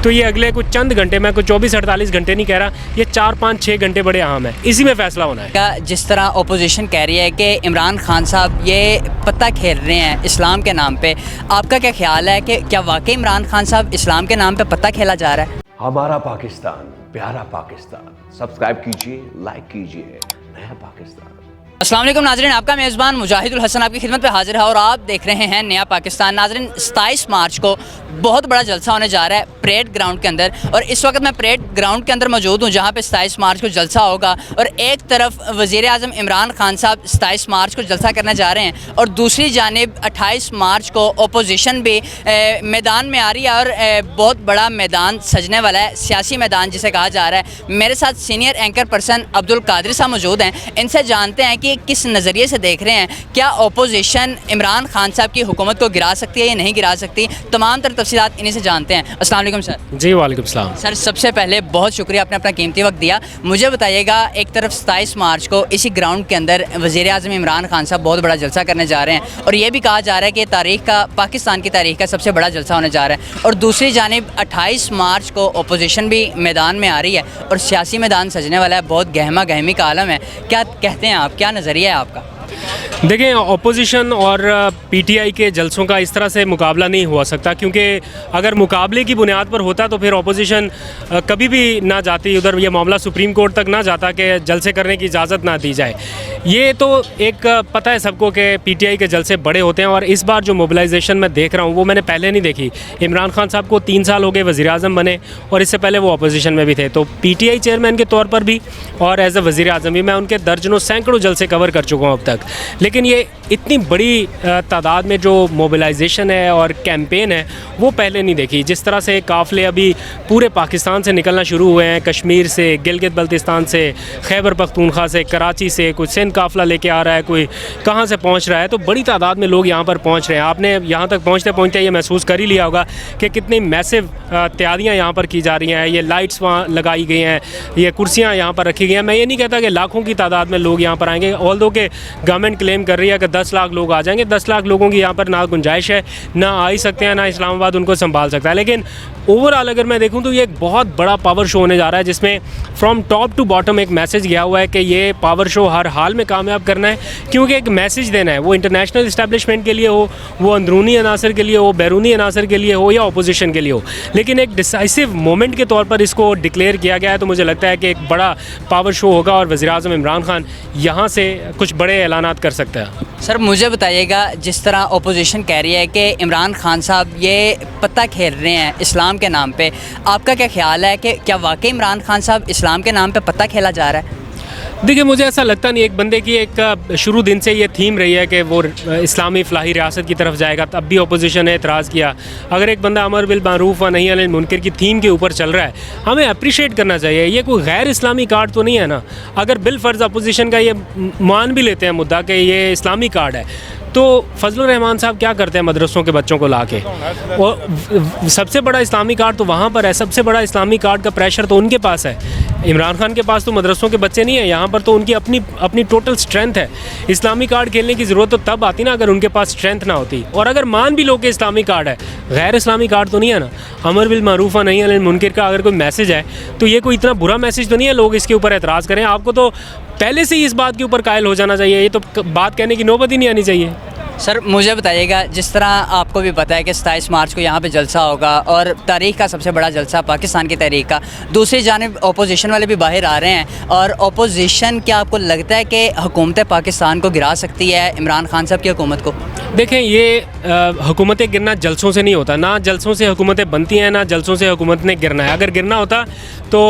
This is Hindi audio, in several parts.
तो ये अगले कुछ चंद घंटे, मैं कुछ 24-48 घंटे नहीं कह रहा, ये 4-5-6 घंटे बड़े अहम है, इसी में फैसला होना है। जिस तरह ओपोजिशन कह रही है कि इमरान खान साहब ये पत्ता खेल रहे हैं इस्लाम के नाम पे, आपका क्या ख्याल है कि क्या वाकई इमरान खान साहब इस्लाम के नाम पे पत्ता खेला जा रहा है? हमारा पाकिस्तान, प्यारा पाकिस्तान, सब्सक्राइब कीजिए, लाइक कीजिए, नया पाकिस्तान। अस्सलाम वालेकुम नाज़रीन, आपका मेज़बान मुजाहिदुल हसन आपकी खिदमत पे हाजिर है और आप देख रहे हैं नया पाकिस्तान। नाज़रीन, 27 मार्च को बहुत बड़ा जलसा होने जा रहा है परेड ग्राउंड के अंदर, और इस वक्त मैं परेड ग्राउंड के अंदर मौजूद हूँ जहाँ पे 27 मार्च को जलसा होगा। और एक तरफ वज़ीर आज़म इमरान खान साहब 27 मार्च को जलसा करने जा रहे हैं और दूसरी जानिब 28 मार्च को अपोजिशन भी मैदान में आ रही है और बहुत बड़ा मैदान सजने वाला है, सियासी मैदान जिसे कहा जा रहा है। मेरे साथ senior anchor person Abdul Qadir साहब मौजूद हैं, इनसे जानते हैं कि किस नज़रिए से देख रहे हैं, क्या अपोजिशन इमरान खान साहब की हुकूमत को गिरा सकती है या नहीं गिरा सकती। तमाम तरह तफसीलात इन्हीं से जानते हैं। अस्सलाम वालेकुम सर। जी वालेकुम सलाम। सर, सबसे पहले बहुत शुक्रिया, आपने अपना कीमती वक्त दिया। मुझे बताइएगा, एक तरफ 27 मार्च को इसी ग्राउंड के अंदर वज़ीर आज़म इमरान खान साहब बहुत बड़ा जलसा करने जा रहे हैं और ये भी कहा जा रहा है कि तारीख़ का, पाकिस्तान की तारीख़ का सबसे बड़ा जलसा होने जा रहा है, और दूसरी जानिब 28 मार्च को अपोजिशन भी मैदान में आ रही है और सियासी मैदान सजने वाला है, बहुत गहमा गहमी का आलम है। क्या कहते हैं आप, क्या नज़रिया है आपका? देखें, अपोजिशन और पीटीआई के जलसों का इस तरह से मुकाबला नहीं हो सकता, क्योंकि अगर मुकाबले की बुनियाद पर होता तो फिर अपोजिशन कभी भी ना जाती उधर, ये मामला सुप्रीम कोर्ट तक ना जाता कि जलसे करने की इजाज़त ना दी जाए। ये तो एक पता है सबको कि पीटीआई के जलसे बड़े होते हैं, और इस बार जो मोबिलाइजेशन मैं देख रहा हूँ वो मैंने पहले नहीं देखी। इमरान खान साहब को 3 साल हो गए वज़ीर आज़म बने, और इससे पहले वो अपोजिशन में भी थे, तो पीटीआई चेयरमैन के तौर पर भी और एज ए वज़ीर आज़म भी मैं उनके दर्जनों सैकड़ों जलसे कवर कर चुका हूँ अब तक। लेकिन ये इतनी बड़ी तादाद में जो मोबिलाइजेशन है और कैंपेन है वो पहले नहीं देखी। जिस तरह से काफ़िले अभी पूरे पाकिस्तान से निकलना शुरू हुए हैं, कश्मीर से, गिलगित बल्तिस्तान से, खैबर पख्तूनख्वा से, कराची से, कोई सिंध काफ़िला लेके आ रहा है, कोई कहाँ से पहुँच रहा है, तो बड़ी तादाद में लोग यहाँ पर पहुँच रहे हैं। आपने यहाँ तक पहुँचते पहुँचते ये महसूस कर ही लिया होगा कि कितनी मैसिव तैयारियाँ यहाँ पर की जा रही हैं। ये लाइट्स वहाँ लगाई गई हैं, ये कुर्सियाँ यहाँ पर रखी गई हैं। मैं ये नहीं कहता कि लाखों की तादाद में लोग यहाँ पर आएंगे, ऑल्दो के गवर्नमेंट क्लेम कर रही है कि 10 लाख लोग आ जाएंगे। 10 लाख लोगों की यहाँ पर ना गुंजाइश है, ना आ ही सकते हैं, ना इस्लामाबाद उनको संभाल सकता है। लेकिन ओवरऑल अगर मैं देखूं तो ये एक बहुत बड़ा पावर शो होने जा रहा है, जिसमें फ्रॉम टॉप टू बॉटम एक मैसेज गया हुआ है कि ये पावर शो हर हाल में कामयाब करना है, क्योंकि एक मैसेज देना है, वो इंटरनेशनल इस्टेब्लिशमेंट के लिए हो, वो अंदरूनी अनासर के लिए हो, बैरूनी अनासर के लिए हो, या अपोजिशन के लिए हो। लेकिन एक डिसाइसिव मोमेंट के तौर पर इसको डिक्लेयर किया गया है, तो मुझे लगता है कि एक बड़ा पावर शो होगा और वज़ीर आज़म इमरान खान यहाँ से कुछ बड़े ऐलानात कर सकता है। सर, मुझे बताइएगा, जिस तरह अपोजिशन कह रही है कि इमरान खान साहब ये पत्ता खेल रहे हैं इस्लाम के नाम पे, आपका क्या ख्याल है कि क्या वाकई इमरान खान साहब इस्लाम के नाम पे पत्ता खेला जा रहा है? देखिए, मुझे ऐसा लगता नहीं। एक बंदे की एक शुरू दिन से ये थीम रही है कि वो इस्लामी फलाही रियासत की तरफ जाएगा, तब भी अपोजिशन ने एतराज़ किया। अगर एक बंदा अमर बिल मारूफ व नही अनिल मुनकर की थीम के ऊपर चल रहा है, हमें अप्रिशिएट करना चाहिए। ये कोई गैर इस्लामी कार्ड तो नहीं है ना। अगर बिल फ़र्ज़ अपोजिशन का ये मान भी लेते हैं मुद्दा कि ये इस्लामी कार्ड है, तो फजलुर रहमान साहब क्या करते हैं मदरसों के बच्चों को लाके, और सबसे बड़ा इस्लामी कार्ड तो वहाँ पर है, सबसे बड़ा इस्लामी कार्ड का प्रेशर तो उनके पास है। इमरान खान के पास तो मदरसों के बच्चे नहीं हैं, यहाँ पर तो उनकी अपनी टोटल स्ट्रेंथ है। इस्लामी कार्ड खेलने की ज़रूरत तो तब आती ना अगर उनके पास स्ट्रेंथ ना होती, और अगर मान भी लोग के इस्लामी कार्ड है, गैर इस्लामी कार्ड तो नहीं है ना। अमर बिल मारूफ व नही अनिल मुनकर का अगर कोई मैसेज है तो ये कोई इतना बुरा मैसेज तो नहीं है लोग इसके ऊपर एतराज़ करें। आपको तो पहले से ही इस बात के ऊपर कायल हो जाना चाहिए, ये तो बात कहने की नौबत ही नहीं आनी चाहिए। सर, मुझे बताइएगा, जिस तरह आपको भी पता है कि 27 मार्च को यहाँ पे जलसा होगा और तारीख़ का सबसे बड़ा जलसा पाकिस्तान की तारीख़ का, दूसरी जानिब अपोजिशन वाले भी बाहर आ रहे हैं, और अपोजिशन, क्या आपको लगता है कि हुकूमत पाकिस्तान को गिरा सकती है इमरान खान साहब की हुकूमत को? देखें, ये हुकूमतें गिरना जलसों से नहीं होता, ना जलसों से हुकूमतें बनती हैं, ना जलसों से हुकूमत ने गिरना है। अगर गिरना होता तो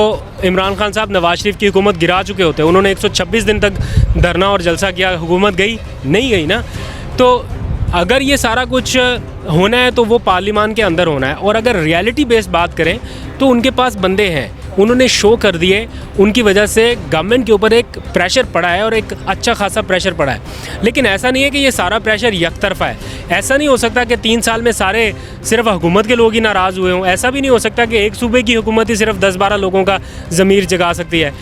इमरान खान साहब नवाज शरीफ की हुकूमत गिरा चुके होते। उन्होंने 126 दिन तक धरना और जलसा किया, हुकूमत गई नहीं गई ना। तो अगर ये सारा कुछ होना है तो वो पार्लियामान के अंदर होना है, और अगर रियलिटी बेस्ड बात करें तो उनके पास बंदे हैं, उन्होंने शो कर दिए, उनकी वजह से गवर्नमेंट के ऊपर एक प्रेशर पड़ा है और एक अच्छा खासा प्रेशर पड़ा है। लेकिन ऐसा नहीं है कि ये सारा प्रेशर एक तरफा है। ऐसा नहीं हो सकता कि 3 साल में सारे सिर्फ हुकूमत के लोग ही नाराज़ हुए हों। ऐसा भी नहीं हो सकता कि एक सूबे की हुकूमत ही सिर्फ 10-12 लोगों का ज़मीर जगा सकती है।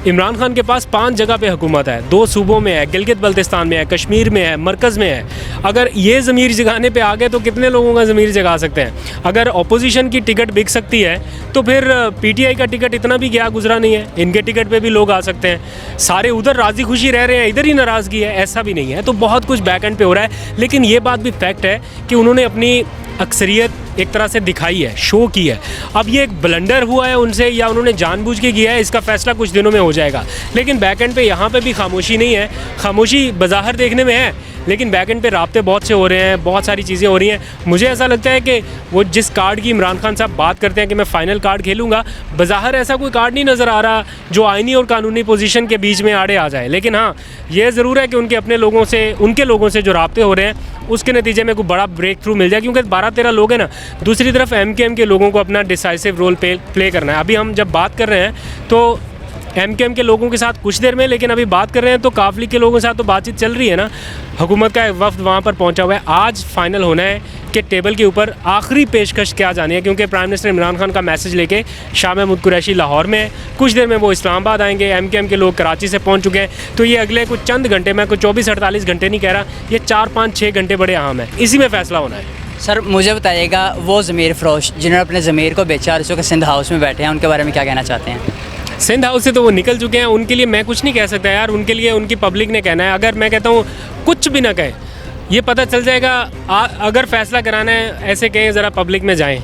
इमरान खान के पास 5 जगह पे हुकूमत है, 2 सूबों में है, गिलगित बल्तिस्तान में है, कश्मीर में है, मरकज़ में है। अगर ये ज़मीर जगाने पे आ गए तो कितने लोगों का ज़मीर जगा सकते हैं। अगर अपोजिशन की टिकट बिक सकती है तो फिर पीटीआई का टिकट इतना भी गया गुजरा नहीं है, इनके टिकट पे भी लोग आ सकते हैं। सारे उधर राज़ी खुशी रह रहे हैं, इधर ही नाराज़गी है, ऐसा भी नहीं है। तो बहुत कुछ बैक एंड पे हो रहा है, लेकिन ये बात भी फैक्ट है कि उन्होंने अपनी अक्सरियत एक तरह से दिखाई है, शो की है। अब ये एक ब्लंडर हुआ है उनसे या उन्होंने जानबूझ के किया है, इसका फैसला कुछ दिनों में हो जाएगा। लेकिन बैक एंड पे यहाँ पे भी खामोशी नहीं है। खामोशी बज़ाहिर देखने में है, लेकिन बैक एंड पे राब्ते बहुत से हो रहे हैं, बहुत सारी चीज़ें हो रही हैं। मुझे ऐसा लगता है कि वो जिस कार्ड की इमरान खान साहब बात करते हैं कि मैं फ़ाइनल कार्ड खेलूँगा, बज़ाहिर ऐसा कोई कार्ड नहीं नज़र आ रहा जो आइनी और कानूनी पोजीशन के बीच में आड़े आ जाए। लेकिन हाँ, ये ज़रूर है कि उनके अपने लोगों से, उनके लोगों से जो राब्ते हो रहे हैं उसके नतीजे में कोई बड़ा ब्रेक थ्रू मिल जाए, क्योंकि 12-13 लोग हैं ना। दूसरी तरफ एमकेएम के लोगों को अपना डिसाइसिव रोल प्ले करना है। अभी हम जब बात कर रहे हैं तो एमकेएम के लोगों के साथ कुछ देर में, लेकिन अभी बात कर रहे हैं तो काफली के लोगों के साथ तो बातचीत चल रही है ना। हुकूमत का एक वफ्द वहाँ पर पहुँचा हुआ है। आज फाइनल होना है कि टेबल के ऊपर आखिरी पेशकश क्या जानी है, क्योंकि प्राइम मिनिस्टर इमरान खान का मैसेज लेके शाह महमूद कुरैशी लाहौर में है। कुछ देर में वो इस्लामाबाद आएंगे, एमकेएम के लोग कराची से पहुँच चुके हैं। तो ये अगले कुछ चंद घंटे, मैं कुछ 24-48 घंटे नहीं कह रहा, ये 4-5-6 घंटे बड़े अहम है, इसी में फ़ैसला होना है। सर मुझे बताइएगा, वो ज़मीर फ़रोश जिन्होंने अपने ज़मीर को बेचा और इस वक्त सिंध हाउस में बैठे हैं, उनके बारे में क्या कहना चाहते हैं? सिंध हाउस से तो वो निकल चुके हैं, उनके लिए मैं कुछ नहीं कह सकता यार। उनके लिए उनकी पब्लिक ने कहना है। अगर मैं कहता हूँ कुछ भी ना कहें, ये पता चल जाएगा। अगर फैसला कराना है ऐसे कहें, ज़रा पब्लिक में जाएं,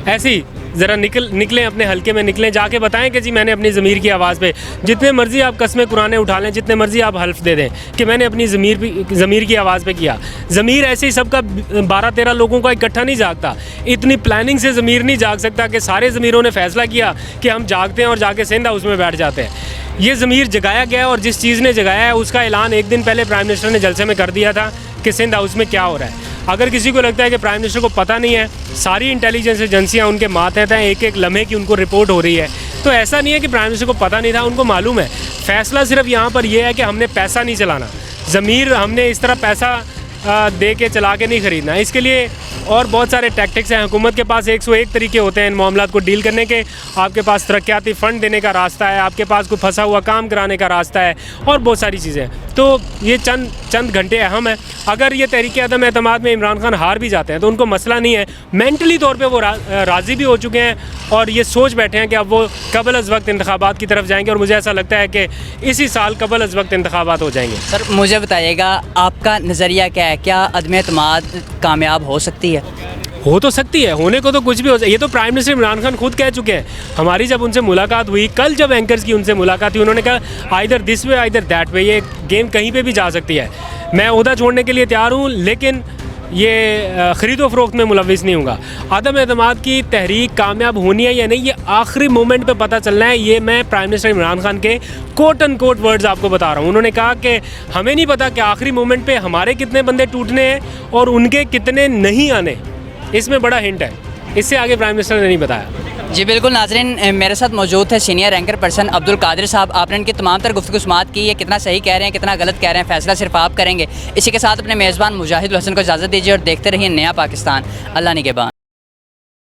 ऐसे ही ज़रा निकलें, अपने हल्के में निकलें, जाके बताएं कि जी मैंने अपनी ज़मीर की आवाज़ पे, जितने मर्ज़ी आप कस्में कुराने उठा लें, जितने मर्ज़ी आप हल्फ दे दें कि मैंने अपनी ज़मीर की आवाज़ पे किया। ज़मीर ऐसे ही सबका 12-13 लोगों का इकट्ठा नहीं जागता। इतनी प्लानिंग से ज़मीर नहीं जाग सकता कि सारे ज़मीरों ने फ़ैसला किया कि हम जागते हैं और जाके सिंध हाउस में बैठ जाते हैं। ये ज़मीर जगाया गया है और जिस चीज़ ने जगाया है उसका ऐलान एक दिन पहले प्राइम मिनिस्टर ने जलसे में कर दिया था कि सिंध हाउस में क्या हो रहा है। अगर किसी को लगता है कि प्राइम मिनिस्टर को पता नहीं है, सारी इंटेलिजेंस एजेंसियां उनके मातहत हैं, एक एक लम्हे की उनको रिपोर्ट हो रही है, तो ऐसा नहीं है कि प्राइम मिनिस्टर को पता नहीं था, उनको मालूम है। फैसला सिर्फ यहाँ पर यह है कि हमने पैसा नहीं चलाना, ज़मीर हमने इस तरह पैसा दे के चला के नहीं ख़रीदना। इसके लिए और बहुत सारे टैक्टिक्स हैं। हुकूमत के पास 101 तरीके होते हैं इन मामलात को डील करने के। आपके पास तरक्याती फ़ंड देने का रास्ता है, आपके पास कोई फंसा हुआ काम कराने का रास्ता है और बहुत सारी चीज़ें। तो ये चंद घंटे अहम है। अगर ये तहरीक अदम एतमाद में इमरान खान हार भी जाते हैं तो उनको मसला नहीं है, मेंटली तौर पे वो राज़ी भी हो चुके हैं और ये सोच बैठे हैं कि अब वो कबल अज़ वक्त इंतखाबात की तरफ जाएंगे। और मुझे ऐसा लगता है कि इसी साल कबल अज़ वक्त इंतखाबात हो जाएंगे। सर मुझे बताइएगा, आपका नज़रिया क्या है? क्या अदम एतमाद कामयाब हो सकती है? हो तो सकती है, होने को तो कुछ भी हो सकता है। ये तो प्राइम मिनिस्टर इमरान खान खुद कह चुके हैं। हमारी जब उनसे मुलाकात हुई, कल जब एंकर्स की उनसे मुलाकात हुई, उन्होंने कहा either this way either that way, ये गेम कहीं पे भी जा सकती है। मैं ओहदा छोड़ने के लिए तैयार हूँ, लेकिन ये ख़रीदो फ़रोख्त में मुलविस नहीं होगा। आदम एतमाद की तहरीक कामयाब होनी है या नहीं, ये आखिरी मोमेंट पे पता चलना है। ये मैं प्राइम मिनिस्टर इमरान खान के कोट एंड कोट वर्ड्स आपको बता रहा हूँ। उन्होंने कहा कि हमें नहीं पता कि आखिरी मोमेंट पे हमारे कितने बंदे टूटने हैं और उनके कितने नहीं आने। इसमें बड़ा हिंट है, इससे आगे प्राइम मिनिस्टर ने नहीं बताया। जी बिल्कुल नाज़रीन, मेरे साथ मौजूद है senior anchor person Abdul Qadir साहब। आपने इनकी तमाम तर गुफ्तगू समाअत की है, कितना सही कह रहे हैं कितना गलत कह रहे हैं फ़ैसला सिर्फ आप करेंगे। इसी के साथ अपने मेज़बान मुजाहिदुल हसन को इजाज़त दीजिए और देखते रहिए नया पाकिस्तान। अल्लाह निगहबान।